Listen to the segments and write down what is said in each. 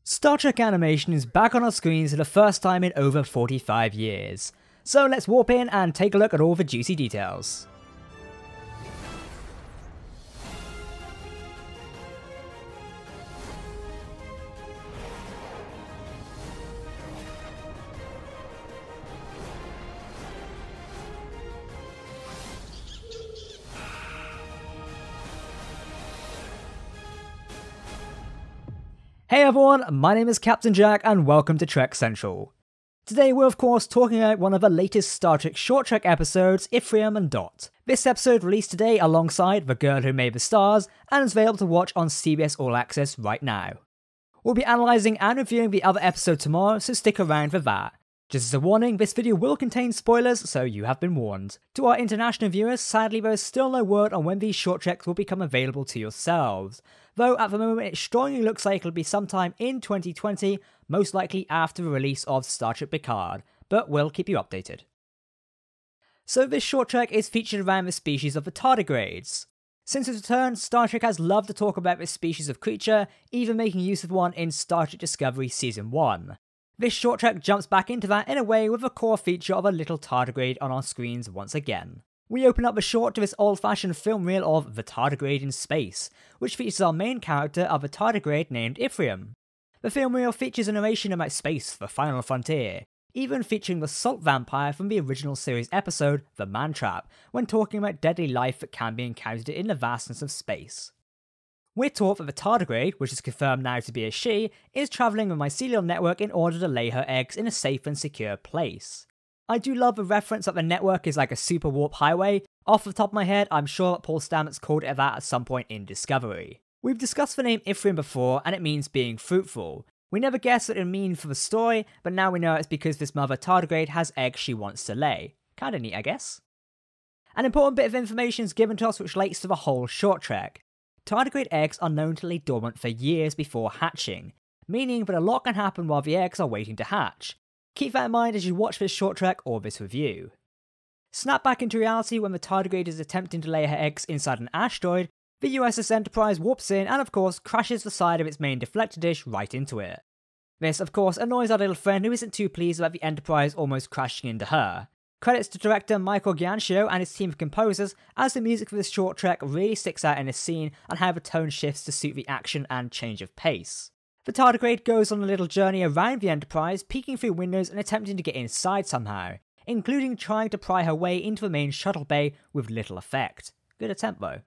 Star Trek animation is back on our screens for the first time in over 45 years. So let's warp in and take a look at all the juicy details. Hey everyone, my name is Captain Jack and welcome to Trek Central. Today we're of course talking about one of the latest Star Trek short trek episodes, Ephraim and Dot. This episode released today alongside The Girl Who Made the Stars and is available to watch on CBS All Access right now. We'll be analysing and reviewing the other episode tomorrow, so stick around for that. Just as a warning, this video will contain spoilers, so you have been warned. To our international viewers, sadly there is still no word on when these short treks will become available to yourselves. Though at the moment it strongly looks like it'll be sometime in 2020, most likely after the release of Star Trek Picard, but we'll keep you updated. So this short trek is featured around the species of the tardigrades. Since its return, Star Trek has loved to talk about this species of creature, even making use of one in Star Trek Discovery Season 1. This short trek jumps back into that in a way with a core feature of a little tardigrade on our screens once again. We open up the short to this old-fashioned film reel of The Tardigrade in Space, which features our main character of a tardigrade named Ephraim. The film reel features a narration about space, the final frontier, even featuring the salt vampire from the original series episode, The Man Trap, when talking about deadly life that can be encountered in the vastness of space. We're taught that the tardigrade, which is confirmed now to be a she, is travelling a mycelial network in order to lay her eggs in a safe and secure place. I do love the reference that the network is like a super warp highway. Off the top of my head, I'm sure that Paul Stamets called it that at some point in Discovery. We've discussed the name Ephraim before, and it means being fruitful. We never guessed what it would mean for the story, but now we know it's because this mother tardigrade has eggs she wants to lay. Kinda neat, I guess. An important bit of information is given to us which relates to the whole short trek. Tardigrade eggs are known to lay dormant for years before hatching, meaning that a lot can happen while the eggs are waiting to hatch. Keep that in mind as you watch this short trek or this review. Snap back into reality when the tardigrade is attempting to lay her eggs inside an asteroid, the USS Enterprise warps in and of course crashes the side of its main deflector dish right into it. This of course annoys our little friend who isn't too pleased about the Enterprise almost crashing into her. Credits to director Michael Giacchino and his team of composers, as the music for this short trek really sticks out in this scene and how the tone shifts to suit the action and change of pace. The tardigrade goes on a little journey around the Enterprise, peeking through windows and attempting to get inside somehow, including trying to pry her way into the main shuttle bay with little effect. Good attempt though.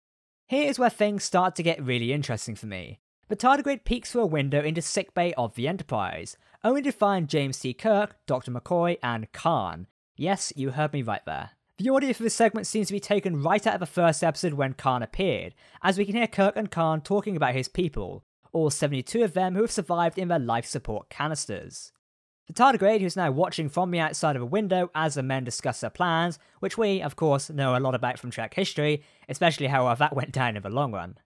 Here is where things start to get really interesting for me. The tardigrade peeks through a window into sickbay of the Enterprise, only to find James T. Kirk, Dr. McCoy, and Khan. Yes, you heard me right there. The audio for this segment seems to be taken right out of the first episode when Khan appeared, as we can hear Kirk and Khan talking about his people, all 72 of them who have survived in their life support canisters. The tardigrade, who's now watching from the outside of a window as the men discuss their plans, which we, of course, know a lot about from Trek history, especially how that went down in the long run.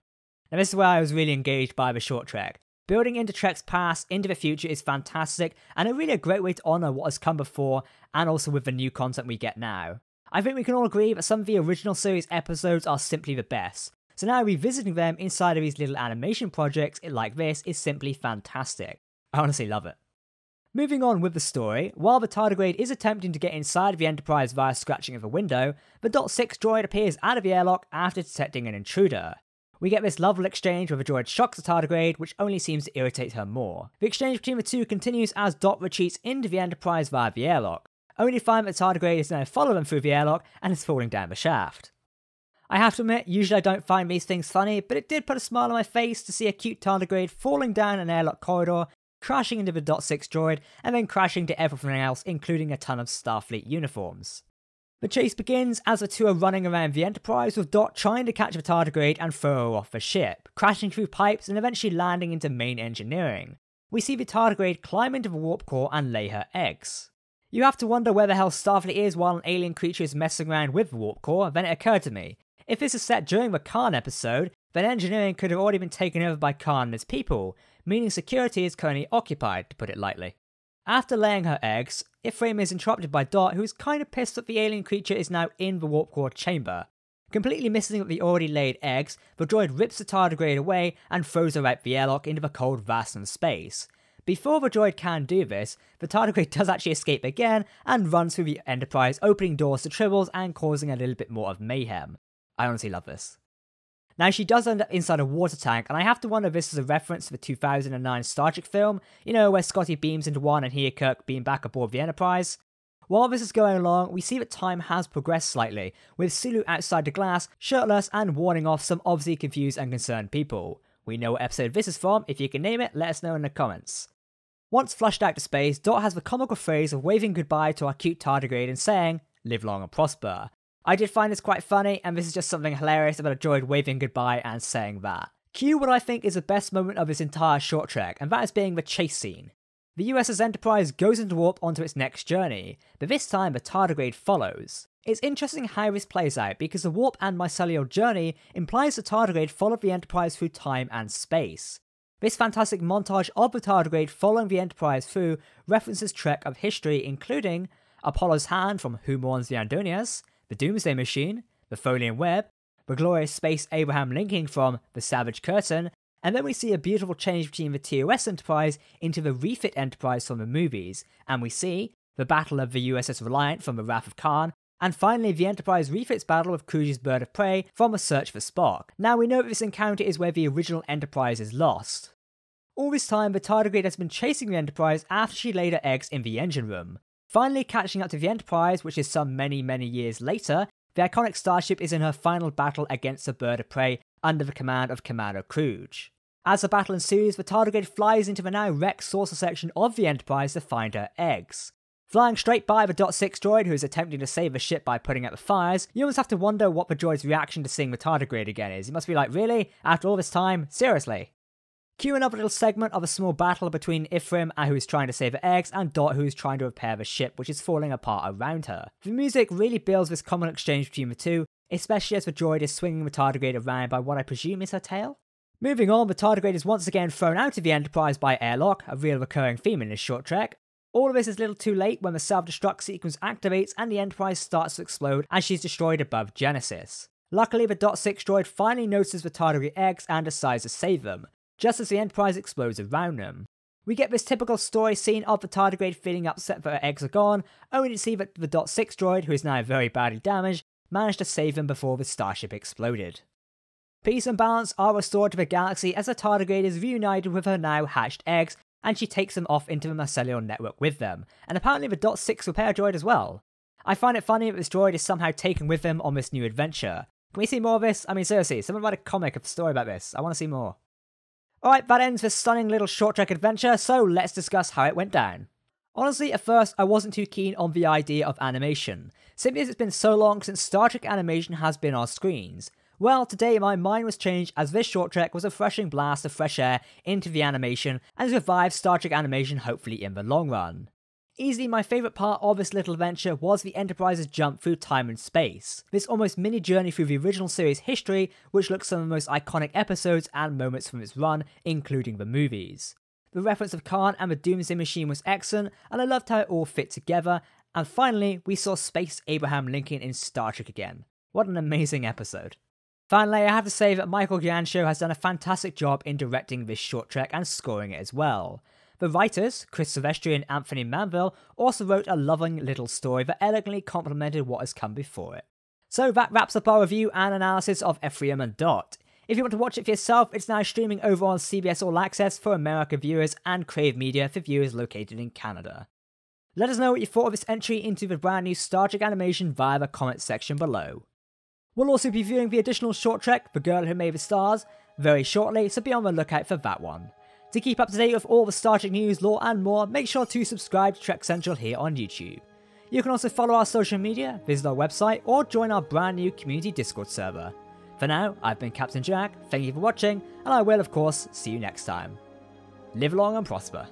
Now this is where I was really engaged by the short trek. Building into Trek's past, into the future is fantastic, and really a great way to honour what has come before, and also with the new content we get now. I think we can all agree that some of the original series episodes are simply the best, so now revisiting them inside of these little animation projects like this is simply fantastic. I honestly love it. Moving on with the story, while the tardigrade is attempting to get inside of the Enterprise via scratching of a window, the Dot 6 droid appears out of the airlock after detecting an intruder. We get this lovely exchange where the droid shocks the tardigrade, which only seems to irritate her more. The exchange between the two continues as Dot retreats into the Enterprise via the airlock, only to find that the tardigrade is now following through the airlock and is falling down the shaft. I have to admit, usually I don't find these things funny, but it did put a smile on my face to see a cute tardigrade falling down an airlock corridor, crashing into the Dot 6 droid, and then crashing to everything else, including a ton of Starfleet uniforms. The chase begins as the two are running around the Enterprise, with Dot trying to catch the tardigrade and throw her off the ship, crashing through pipes and eventually landing into main engineering. We see the tardigrade climb into the warp core and lay her eggs. You have to wonder where the hell Starfleet is while an alien creature is messing around with the warp core, then it occurred to me. If this is set during the Khan episode, then engineering could have already been taken over by Khan and his people, meaning security is currently occupied, to put it lightly. After laying her eggs, Ephraim is interrupted by Dot, who is kind of pissed that the alien creature is now in the warp core chamber. Completely missing the already laid eggs, the droid rips the tardigrade away and throws her out the airlock into the cold vastness of space. Before the droid can do this, the tardigrade does actually escape again and runs through the Enterprise, opening doors to Tribbles and causing a little bit more of mayhem. I honestly love this. Now, she does end up inside a water tank, and I have to wonder if this is a reference to the 2009 Star Trek film, where Scotty beams into one and he and Kirk beam back aboard the Enterprise. While this is going along, we see that time has progressed slightly, with Sulu outside the glass, shirtless and warning off some obviously confused and concerned people. We know what episode this is from. If you can name it, let us know in the comments. Once flushed out to space, Dot has the comical phrase of waving goodbye to our cute tardigrade and saying, "Live long and prosper." I did find this quite funny, and this is just something hilarious about a droid waving goodbye and saying that. Cue what I think is the best moment of this entire short trek, and that is being the chase scene. The USS Enterprise goes into warp onto its next journey, but this time the tardigrade follows. It's interesting how this plays out because the warp and mycelial journey implies the tardigrade followed the Enterprise through time and space. This fantastic montage of the tardigrade following the Enterprise through references Trek of history, including Apollo's hand from Who Mourns the Andonias, the Doomsday Machine, the Tholian Web, the glorious space Abraham Lincoln from The Savage Curtain, and then we see a beautiful change between the TOS Enterprise into the refit Enterprise from the movies, and we see the battle of the USS Reliant from The Wrath of Khan, and finally the Enterprise refits battle with Cooley's Bird of Prey from A Search for Spock. Now we know that this encounter is where the original Enterprise is lost. All this time the tardigrade has been chasing the Enterprise after she laid her eggs in the engine room. Finally catching up to the Enterprise, which is some many years later, the iconic starship is in her final battle against the Bird of Prey under the command of Commander Kruge. As the battle ensues, the tardigrade flies into the now wrecked saucer section of the Enterprise to find her eggs. Flying straight by the Dot 6 droid who is attempting to save the ship by putting out the fires, you almost have to wonder what the droid's reaction to seeing the tardigrade again is. He must be like, really? After all this time? Seriously? Cue another little segment of a small battle between Ephraim, who is trying to save her eggs, and Dot, who is trying to repair the ship, which is falling apart around her. The music really builds this common exchange between the two, especially as the droid is swinging the tardigrade around by what I presume is her tail? Moving on, the tardigrade is once again thrown out of the Enterprise by airlock, a real recurring theme in this short trek. All of this is a little too late when the self-destruct sequence activates and the Enterprise starts to explode as she's destroyed above Genesis. Luckily, the Dot 6 droid finally notices the tardigrade eggs and decides to save them, just as the Enterprise explodes around them. We get this typical story scene of the tardigrade feeling upset that her eggs are gone, only to see that the Dot 6 droid, who is now very badly damaged, managed to save them before the starship exploded. Peace and balance are restored to the galaxy as the tardigrade is reunited with her now hatched eggs, and she takes them off into the mycelial network with them, and apparently the Dot 6 repair droid as well. I find it funny that this droid is somehow taken with them on this new adventure. Can we see more of this? I mean seriously, someone write a comic of a story about this. I want to see more. Alright, that ends this stunning little short trek adventure, so let's discuss how it went down. Honestly, at first, I wasn't too keen on the idea of animation, simply as it's been so long since Star Trek animation has been on screens. Well, today my mind was changed as this short trek was a refreshing blast of fresh air into the animation and has revived Star Trek animation hopefully in the long run. Easily my favourite part of this little adventure was the Enterprise's jump through time and space, this almost mini journey through the original series history which looks some of the most iconic episodes and moments from its run, including the movies. The reference of Khan and the Doomsday Machine was excellent, and I loved how it all fit together, and finally we saw Space Abraham Lincoln in Star Trek again. What an amazing episode. Finally, I have to say that Michael Giansho has done a fantastic job in directing this short trek and scoring it as well. The writers, Chris Silvestri and Anthony Manville, also wrote a loving little story that elegantly complemented what has come before it. So that wraps up our review and analysis of Ephraim and Dot. If you want to watch it for yourself, it's now streaming over on CBS All Access for American viewers and Crave Media for viewers located in Canada. Let us know what you thought of this entry into the brand new Star Trek animation via the comments section below. We'll also be viewing the additional short trek, The Girl Who Made the Stars, very shortly, so be on the lookout for that one. To keep up to date with all the Star Trek news, lore and more, make sure to subscribe to Trek Central here on YouTube. You can also follow our social media, visit our website, or join our brand new community Discord server. For now, I've been Captain Jack, thank you for watching, and I will of course see you next time. Live long and prosper.